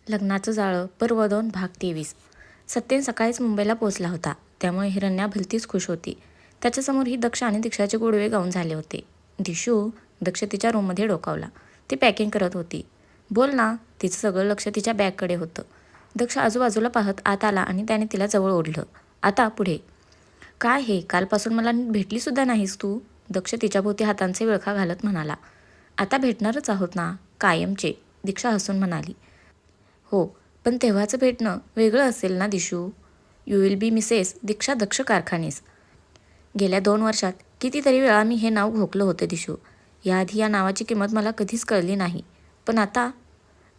लग्नाचं जाळं पर्व 2 भाग 23. सत्यन सकाळीच मुंबईला पोचला होता, त्यामुळे हिरण्या भलतीच खुश होती. त्याच्यासमोर दक्ष आणि दीक्षाचे गोडवे गाऊन झाले होते. दिशू, दक्ष तिच्या रूममध्ये डोकावला. ती पॅकिंग करत होती. बोल ना. तिचं सगळं लक्ष तिच्या बॅगकडे होतं. दक्ष आजूबाजूला पाहत आत आला आणि त्याने तिला जवळ ओढलं. आता पुढे. काय हे, कालपासून मला भेटलीसुद्धा नाहीस तू. दक्ष तिच्याभोवती हातांचे विळखा घालत म्हणाला. आता भेटणारच आहोत ना, कायमचे. दीक्षा हसून म्हणाली. हो, पण तेव्हाचं भेटणं वेगळं असेल ना Dishu. You will be Mrs दीक्षा दक्ष कारखानीस. गेल्या 2 वर्षात कितीतरी वेळा मी हे नाव घोकलं होतं दिशू. याआधी या नावाची किंमत मला कधीच कळली नाही. पण आता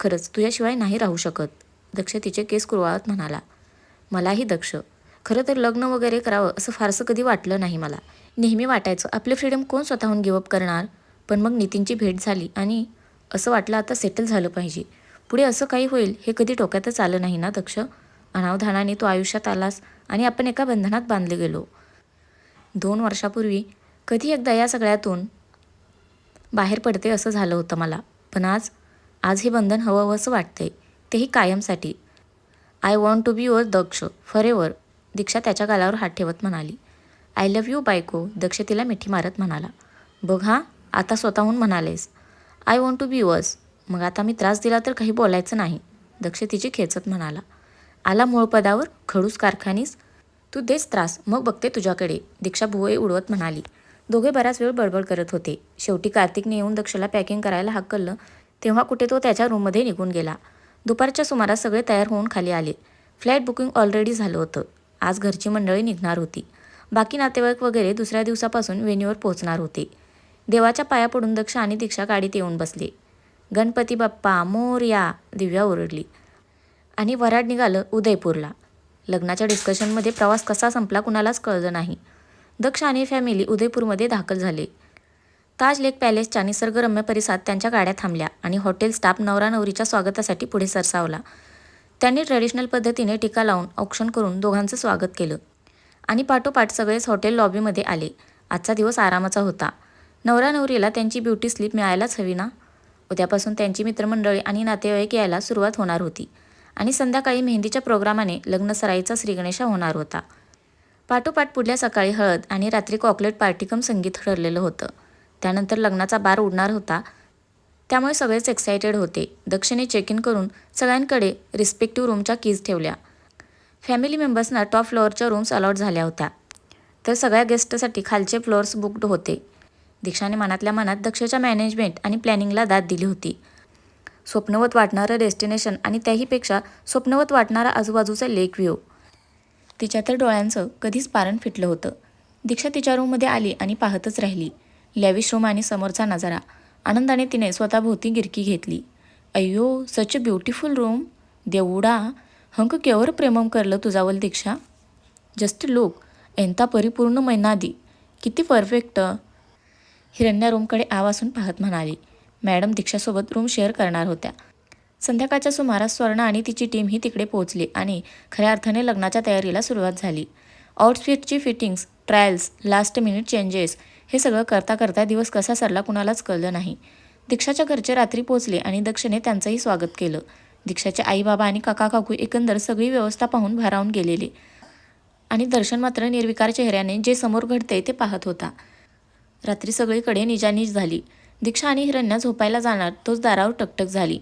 खरंच तुझ्याशिवाय नाही राहू शकत. दक्ष तिचे केस कुरवाळत म्हणाला. मलाही दक्ष. खरं तर लग्न वगैरे करावं असं फारसं कधी वाटलं नाही मला. नेहमी वाटायचं आपले फ्रीडम कोण स्वतःहून गिवअप करणार. पण मग नितीनची भेट झाली आणि असं वाटलं आता सेटल झालं पाहिजे. पुढे असं काही होईल हे कधी डोक्यातच आलं नाही ना दक्ष. अनावधानाने तो आयुष्यात आलास आणि आपण एका बंधनात बांधले गेलो. 2 वर्षापूर्वी कधी एकदा या सगळ्यातून बाहेर पडते असं झालं होतं मला. पण आज हे बंधन हवं असं वाटतंय, तेही कायमसाठी. I want to be your Daksh for ever. Diksha त्याच्या गालावर हात ठेवत म्हणाली. आय लव्ह यू बायको. दक्ष तिला मिठी मारत म्हणाला. बघ हा, आता स्वतःहून म्हणालेस. I want to be yours. मग आता मी त्रास दिला तर काही बोलायचं नाही. दक्ष तिची खेचत म्हणाला. आला मूळ पदावर खडूस कारखानीस. तू देच त्रास, मग बघते तुझ्याकडे. दीक्षा भुवई उडवत म्हणाली. दोघे बराच वेळ बडबड करत होते. शेवटी कार्तिकने येऊन दक्षला पॅकिंग करायला हाकललं, तेव्हा कुठे तो त्याच्या रूममध्ये निघून गेला. दुपारच्या सुमारास सगळे तयार होऊन खाली आले. फ्लॅट बुकिंग ऑलरेडी झालं होतं. आज घरची मंडळी निघणार होती. बाकी नातेवाईक वगैरे दुसऱ्या दिवसापासून वेन्यूवर पोहोचणार होते. देवाच्या पाया पडून दक्ष आणि दीक्षा गाडीत येऊन बसले. गणपती बाप्पा मोरया, दिव्या ओरडली. आणि वऱ्हाड निघालं उदयपूरला. लग्नाच्या डिस्कशनमध्ये प्रवास कसा संपला कुणालाच कळलं नाही. दक्ष आणि फॅमिली उदयपूरमध्ये दाखल झाले. ताज लेक पॅलेसच्या निसर्गरम्य परिसरात त्यांच्या गाड्या थांबल्या आणि हॉटेल स्टाफ नवरा नवरीच्या स्वागतासाठी पुढे सरसावला. त्यांनी ट्रेडिशनल पद्धतीने टीका लावून औक्षण करून दोघांचं स्वागत केलं आणि पाठोपाठ सगळेच हॉटेल लॉबीमध्ये आले. आजचा दिवस आरामाचा होता. नवरा नवरीला त्यांची ब्युटी स्लीप मिळायलाच हवी ना. उद्यापासून त्यांची मित्रमंडळी आणि नातेवाईक यायला सुरुवात होणार होती आणि संध्याकाळी मेहंदीच्या प्रोग्रामाने लग्नसराईचा श्रीगणेशा होणार होता. पाठोपाठ पुढल्या सकाळी हळद आणि रात्री कॉकलेट पार्टीकम संगीत ठरलेलं होतं. त्यानंतर लग्नाचा बार उडणार होता, त्यामुळे सगळेच एक्सायटेड होते. दक्षने चेक इन करून सगळ्यांकडे रिस्पेक्टिव्ह रूमच्या कीज ठेवल्या. फॅमिली मेंबर्सना टॉप फ्लोअरच्या रूम्स अलॉट झाल्या होत्या, तर सगळ्या गेस्टसाठी खालचे फ्लोअर्स बुक्ड होते. दीक्षाने मनातल्या मनात दक्षच्या मॅनेजमेंट आणि प्लॅनिंगला दाद दिली होती. स्वप्नवत वाटणारं डेस्टिनेशन आणि त्याहीपेक्षा स्वप्नवत वाटणारा आजूबाजूचा लेक व्ह्यू. तिच्या तर डोळ्यांचं कधीच पारण फिटलं होतं. दीक्षा तिच्या रूममध्ये आली आणि पाहतच राहिली. लॅविश रूम आणि समोरचा नजारा. आनंदाने तिने स्वतःभोवती गिरकी घेतली. अय्यो, सच अ ब्युटिफुल रूम. देवडा, हंक केवर प्रेमम करलं तुझावल दीक्षा. जस्ट लुक, एंता परिपूर्ण मैनादी. किती परफेक्ट. हिरण्या रूमकडे आवासून पाहत म्हणाली. मॅडम दीक्षासोबत रूम शेअर करणार होत्या. संध्याकाळच्या सुमारास स्वर्ण आणि तिची टीमही तिकडे पोहोचली आणि खऱ्या अर्थाने लग्नाच्या तयारीला सुरुवात झाली. आउटफिटची fittings, trials, last minute changes हे सगळं करता करता दिवस कसा सरला कुणालाच कळलं नाही. दीक्षाच्या घरचे रात्री पोहोचले आणि दक्षने त्यांचंही स्वागत केलं. दीक्षाचे आई बाबा आणि काका काकू एकंदर सगळी व्यवस्था पाहून भारावून गेलेले आणि दर्शन मात्र निर्विकार चेहऱ्याने जे समोर घडते ते पाहत होता. रात्री सगळीकडे निजानीज झाली. दीक्षा आणि हिरण्या झोपायला जाणार तोच दारावर टकटक झाली.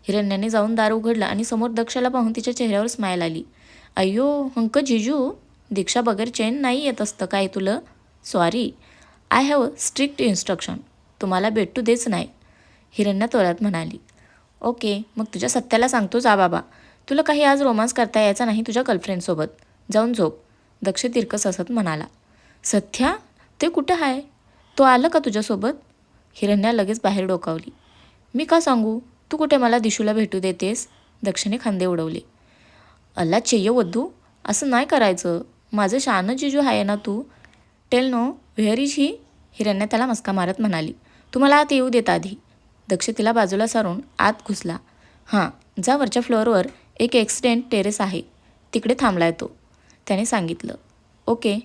हिरण्याने जाऊन दार उघडलं आणि समोर दक्षला पाहून तिच्या चेहऱ्यावर स्माईल आली. अय्यो, हंक जिजू. दीक्षा बगैर चैन नाही येत असतं काय तुला. Sorry, I have strict instruction. तुम्हाला भेटू देच नाही. हिरण्या तोऱ्यात म्हणाली. ओके, मग तुझ्या सत्याला सांगतो जा बाबा. तुला काही आज रोमांस करता यायचा नाही तुझ्या गर्लफ्रेंडसोबत. जाऊन झोप. दक्ष तिरकस हसत म्हणाला. सथ्या, ते कुठं आहे? तो आलं का तुझ्यासोबत? हिरण्या लगेच बाहेर डोकावली. मी का सांगू? तू कुठे मला दिशूला भेटू देतेस? दक्षने खांदे उडवले. अल्ला चेय वद्धू, असं नाही करायचं. माझं शहाणं जिजू आहे ना तू. Tell no where is he. Hiranya त्याला मस्का मारत म्हणाली. तुम्हाला आत येऊ देत आधी. दक्ष तिला बाजूला सारून आत घुसला. हां, जा वरच्या फ्लोअरवर एक एक्सिडेंट टेरेस आहे, तिकडे थांबलाय तो, त्याने सांगितलं. ओके,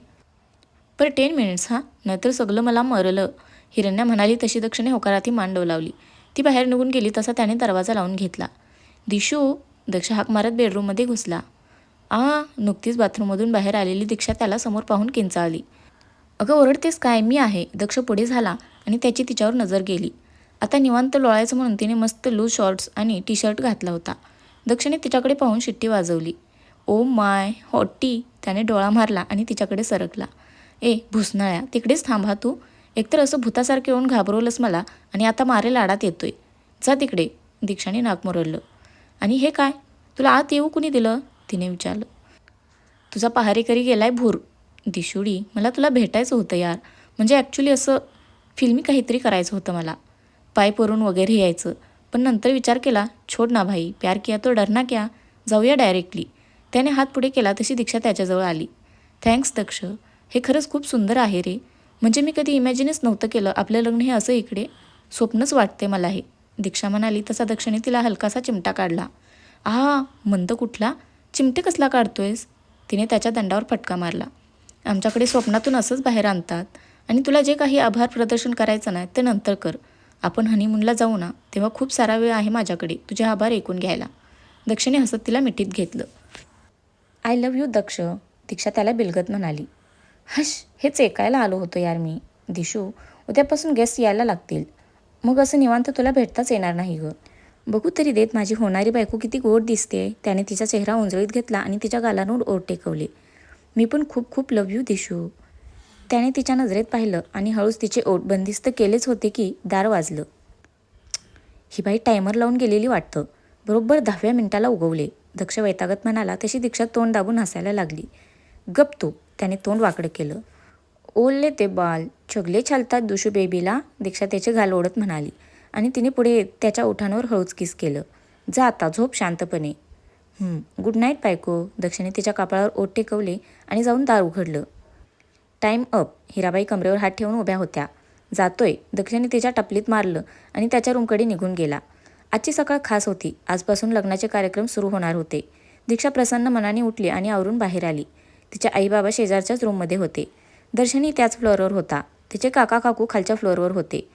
पर 10 मिनिट्स हां, नाहीतर सगळं मला मरलं. हिरण्या म्हणाली तशी दक्षने होकाराती मान डोलावली. ती बाहेर निघून गेली तसा त्याने दरवाजा लावून घेतला. दिशू, दक्ष हाक मारत बेडरूममध्ये घुसला. नुकतीच बाथरूममधून बाहेर आलेली दीक्षा त्याला समोर पाहून किंचाळली. अगं ओरडतेस काय, मी आहे. दक्ष पुढे झाला आणि त्याची तिच्यावर नजर गेली. आता निवांत लोळायचं म्हणून तिने मस्त लूज शॉर्ट्स आणि टी शर्ट घातला होता. दक्षने तिच्याकडे पाहून शिट्टी वाजवली. ओ माय हॉटी, त्याने डोळा मारला आणि तिच्याकडे सरकला. भुसनाळ्या, तिकडेच थांबा तू. एकतर असं भूतासारखं येऊन घाबरवलंस मला आणि आता मारेल आडात येतोय. जा तिकडे, दीक्षाने नाक मुरडलं. आणि हे काय, तुला आत येऊ कुणी दिलं, तिने विचारलं. तुझा पहारेकरी गेलाय भूर. दिशुडी, मला तुला भेटायचं होतं यार. म्हणजे ॲक्च्युली असं फिल्मी काहीतरी करायचं होतं मला. पाय परून वगैरे यायचं. पण नंतर विचार केला, छोड ना भाई, प्यार किया तो डरना क्या. जाऊया डायरेक्टली. त्याने हात पुढे केला तशी दीक्षा त्याच्याजवळ आली. थँक्स दक्ष, हे खरंच खूप सुंदर आहे रे. म्हणजे मी कधी इमॅजिनच नव्हतं केलं आपलं लग्न हे असं इकडे. स्वप्नच वाटते मला हे, दीक्षा म्हणाली तसा दक्षने तिला हलकासा चिमटा काढला. मंद कुठला, चिमटे कसला काढतोयस, तिने त्याच्या दंडावर फटका मारला. आमच्याकडे स्वप्नातून असंच बाहेर आणतात. आणि तुला जे काही आभार प्रदर्शन करायचं नाही ते नंतर कर. आपण हनीमूनला जाऊ ना, तेव्हा खूप सारा वेळ आहे माझ्याकडे तुझे आभार ऐकून घ्यायला. दक्षने हसत तिला मिठीत घेतलं. आय लव्ह यू दक्ष, दीक्षा त्याला बिलगत म्हणाली. हश, हेच ऐकायला आलो होतो यार मी. दिशू, उद्यापासून गेस्ट यायला लागतील. मग असं निवांत तुला भेटताच येणार नाही गं. बघू तरी देत माझी होणारी बायको किती गोड दिसते. त्याने तिचा चेहरा उंजळीत घेतला आणि तिच्या गालांवर ओठ टेकवले. मी पण खूप खूप लव्ह यू दिशू. त्याने तिच्या नजरेत पाहिलं आणि हळूच तिचे ओठ बंदिस्त केलेच होते की दार वाजलं. ही बाई टायमर लावून गेलेली वाटतं. बरोबर 10व्या मिनिटाला उगवले, दक्ष वैतागत म्हणाला तशी दीक्षा तोंड दाबून हसायला लागली. गप तू, त्याने तोंड वाकडं केलं. ओलले ते बाल, चगले छालतात दुशू बेबीला, दीक्षा त्याचे गाल ओढत म्हणाली आणि तिने पुढे त्याच्या ओठांवर हळूच किस केलं. जा आता झोप शांतपणे. गुड नाईट बायको, दक्षने तिच्या कपाळावर ओठ टेकवले आणि जाऊन दार उघडलं. टाईम अप, हिराबाई कमरेवर हात ठेवून उभ्या होत्या. जातोय, दक्षने तिच्या टपलीत मारलं आणि त्याच्या रूमकडे निघून गेला. आजची सकाळ खास होती. आजपासून लग्नाचे कार्यक्रम सुरू होणार होते. दीक्षा प्रसन्न मनाने उठली आणि आवरून बाहेर आली. तिच्या आई बाबा शेजारच्याच रूममध्ये होते. दर्शनी त्याच फ्लोअरवर होता. तिचे काका काकू खालच्या फ्लोअरवर होते.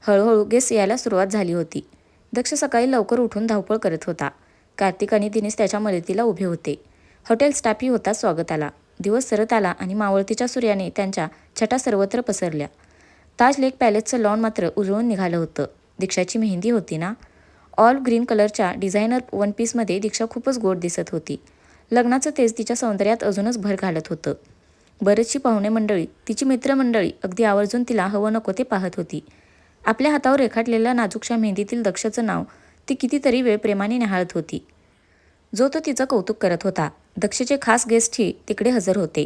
हळूहळू गेस्ट यायला सुरुवात झाली होती. दक्ष सकाळी लवकर उठून धावपळ करत होता. कार्तिक आणि दिनेश त्याच्या मदतीला उभे होते. हॉटेल स्टाफही होता स्वागताला. दिवस सरत आला आणि मावळतीच्या सूर्याने त्यांच्या छटा सर्वत्र पसरल्या. ताज लेक पॅलेसचं लॉन मात्र उजळून निघालं होतं. दीक्षाची मेहंदी होती ना. ऑल ग्रीन कलरच्या डिझायनर वन पीसमध्ये दीक्षा खूपच गोड दिसत होती. लग्नाचं तेज तिच्या सौंदर्यात अजूनच भर घालत होतं. बरेचशी पाहुणे मंडळी, तिची मित्रमंडळी अगदी आवर्जून तिला हवं नको ते पाहत होती. आपल्या हातावर रेखाटलेल्या नाजूकशा मेहंदीतील दक्षचं नाव ती कितीतरी वेळ प्रेमाने न्याहाळत होती. जो तो तिचं कौतुक करत होता. दक्षचे खास गेस्टही तिकडे हजर होते.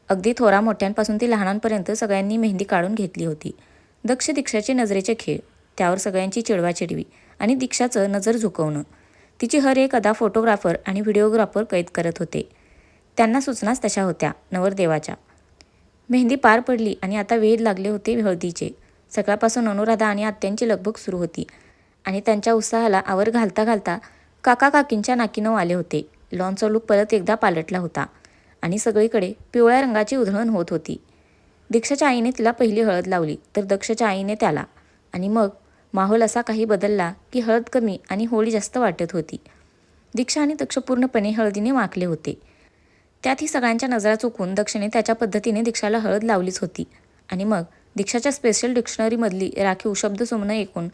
अगदी थोरा मोठ्यांपासून ती लहानांपर्यंत सगळ्यांनी मेहंदी काढून घेतली होती. दक्ष दीक्षाचे नजरेचे खेळ, त्यावर सगळ्यांची चिडवाचिडवी आणि दीक्षाचं नजर झुकवणं. तिची हर एक अदा फोटोग्राफर आणि व्हिडिओग्राफर कैद करत होते. त्यांना सूचनाच तशा होत्या नवरदेवाच्या. मेहंदी पार पडली आणि आता वेध लागले होते हळदीचे. सकाळपासून अनुराधा आणि आत्यांची लगबग सुरू होती आणि त्यांच्या उत्साहाला आवर घालता घालता काका काकींच्या नाकीनऊ आले होते. लॉनचा लूक परत एकदा पालटला होता आणि सगळीकडे पिवळ्या रंगाची उधळण होत होती. दीक्षाच्या आईने तिला पहिली हळद लावली तर दक्षच्या आईने त्याला. आणि मग माहोल असा काही बदलला की हळद कमी आणि होळी जास्त वाटत होती. दीक्षा आणि दक्ष पूर्णपणे हळदीने माखले होते. त्यातही सगळ्यांच्या नजरा चुकून दक्षने त्याच्या पद्धतीने दीक्षाला हळद लावलीच होती. आणि मग दीक्षाच्या स्पेशल डिक्शनरीमधली राखीव शब्दसुमनं ऐकून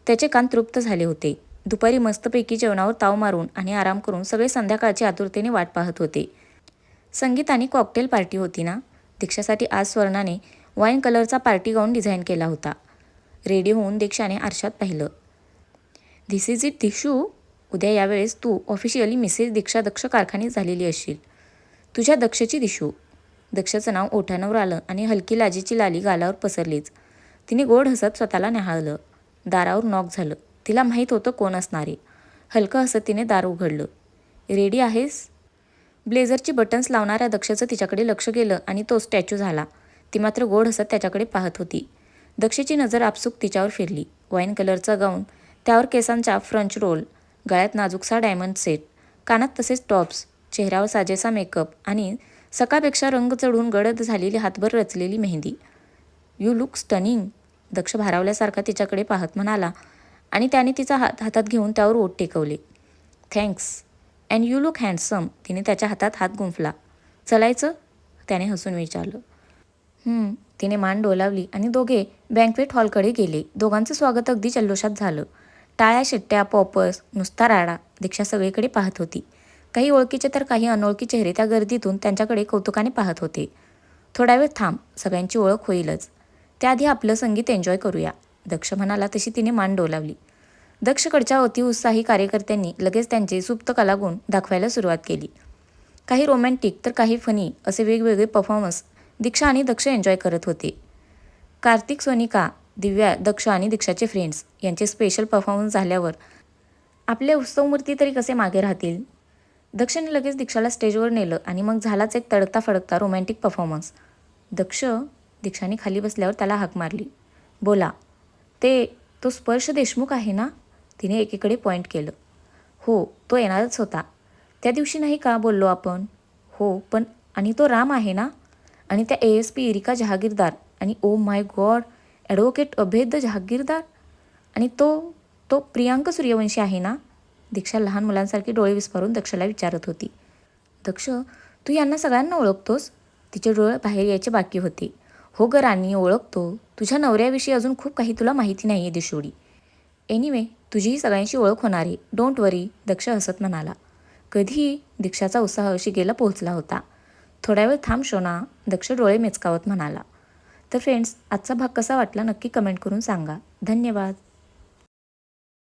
त्याचे कान तृप्त झाले होते. दुपारी मस्तपैकी जेवणावर ताव मारून आणि आराम करून सगळे संध्याकाळची आतुरतेने वाट पाहत होते. संगीत आणि कॉकटेल पार्टी होती ना. दीक्षासाठी आज स्वर्णाने वाईन कलरचा पार्टी गाऊन डिझाईन केला होता. रेडी होऊन दीक्षाने आरशात पाहिलं. धिस इज इट दिशू, उद्या यावेळेस तू ऑफिशियली मिसेस दीक्षा दक्ष कारखानीत झालेली असशील. तुझ्या दक्षची दिशू. दक्षचं नाव ओठांवर आलं आणि हलकी लाजेची लाली गालावर पसरलीच. तिने गोड हसत स्वतःला न्याहाळलं. दारावर नॉक झालं. तिला माहीत होतं कोण असणारे. हलकं हसत तिने दार उघडलं. रेडी आहेस. ब्लेझरची बटन्स लावणाऱ्या दक्षचं तिच्याकडे लक्ष गेलं आणि तो स्टॅच्यू झाला. ती मात्र गोड हसत त्याच्याकडे पाहत होती. दक्षची नजर आपसूक तिच्यावर फिरली. वाईन कलरचा गाऊन, त्यावर केसांचा फ्रंच रोल, गळ्यात नाजूकसा डायमंड सेट, कानात तसेच टॉप्स, चेहऱ्यावर साजेसा मेकअप आणि सकाळपेक्षा रंग चढून गडद झालेली हातभर रचलेली मेहंदी. यू लुक स्टनिंग, दक्ष भारावल्यासारखा तिच्याकडे पाहत म्हणाला आणि त्याने तिचा हात हातात घेऊन त्यावर ओठ टेकवले. Thanks. And you look handsome. तिने त्याच्या हातात हात गुंफला. चलायचं? त्याने हसून विचारलं. तिने मान डोलावली आणि दोघे बँक्वेट हॉलकडे गेले. दोघांचं स्वागत अगदी जल्लोषात झालं. टाळ्या, शिट्ट्या, पॉपर्स, नुसता राडा. दीक्षा सगळीकडे पाहत होती. काही ओळखीचे तर काही अनोळखी चेहरे त्या गर्दीतून त्यांच्याकडे कौतुकाने पाहत होते. थोडा वेळ थांब, सगळ्यांची ओळख होईलच. त्याआधी आपलं संगीत एन्जॉय करूया. दक्ष म्हणाला तशी तिने मान डोलावली. दक्षकडच्या अतिउत्साही कार्यकर्त्यांनी लगेच त्यांचे सुप्त कलागुण दाखवायला सुरुवात केली. काही रोमॅन्टिक तर काही फनी असे वेगवेगळे परफॉर्मन्स दीक्षा आणि दक्ष एन्जॉय करत होते. कार्तिक, सोनिका, दिव्या, दक्ष आणि दीक्षाचे फ्रेंड्स यांचे स्पेशल परफॉर्मन्स झाल्यावर आपले उत्सवमूर्ती तरी कसे मागे राहतील. दक्षने लगेच दीक्षाला स्टेजवर नेलं आणि मग झालाच एक तडकता फडकता रोमॅन्टिक परफॉर्मन्स. दीक्षाने खाली बसल्यावर त्याला हाक मारली. बोला. तो स्पर्श देशमुख आहे ना? तिने एकीकडे पॉईंट केलं. हो, तो येणारच होता. त्या दिवशी नाही का बोललो आपण? हो, पण आणि तो राम आहे ना? आणि त्या ASP इरिका जहागीरदार आणि ओ माय गॉड, ॲडव्होकेट अभेद जहागीरदार आणि तो प्रियांक सूर्यवंशी आहे ना? दीक्षा लहान मुलांसारखी डोळे विस्फारून दक्षला विचारत होती. दक्ष, तू यांना सगळ्यांना ओळखतोस? तिचे डोळे बाहेर यायचे बाकी होते. हो ग राणी, ओळखतो. तुझ्या नवऱ्याविषयी अजून खूप काही तुला माहिती नाही आहे दिशोडी. एनिवे, तुझीही सगळ्यांशी ओळख होणार आहे. डोंट वरी, दक्ष हसत म्हणाला. कधीही दीक्षाचा उत्साह शिगेला पोहोचला होता. थोडा वेळ थांब शोना, दक्ष डोळे मेचकावत म्हणाला. तर फ्रेंड्स, आजचा भाग कसा वाटला नक्की कमेंट करून सांगा. धन्यवाद.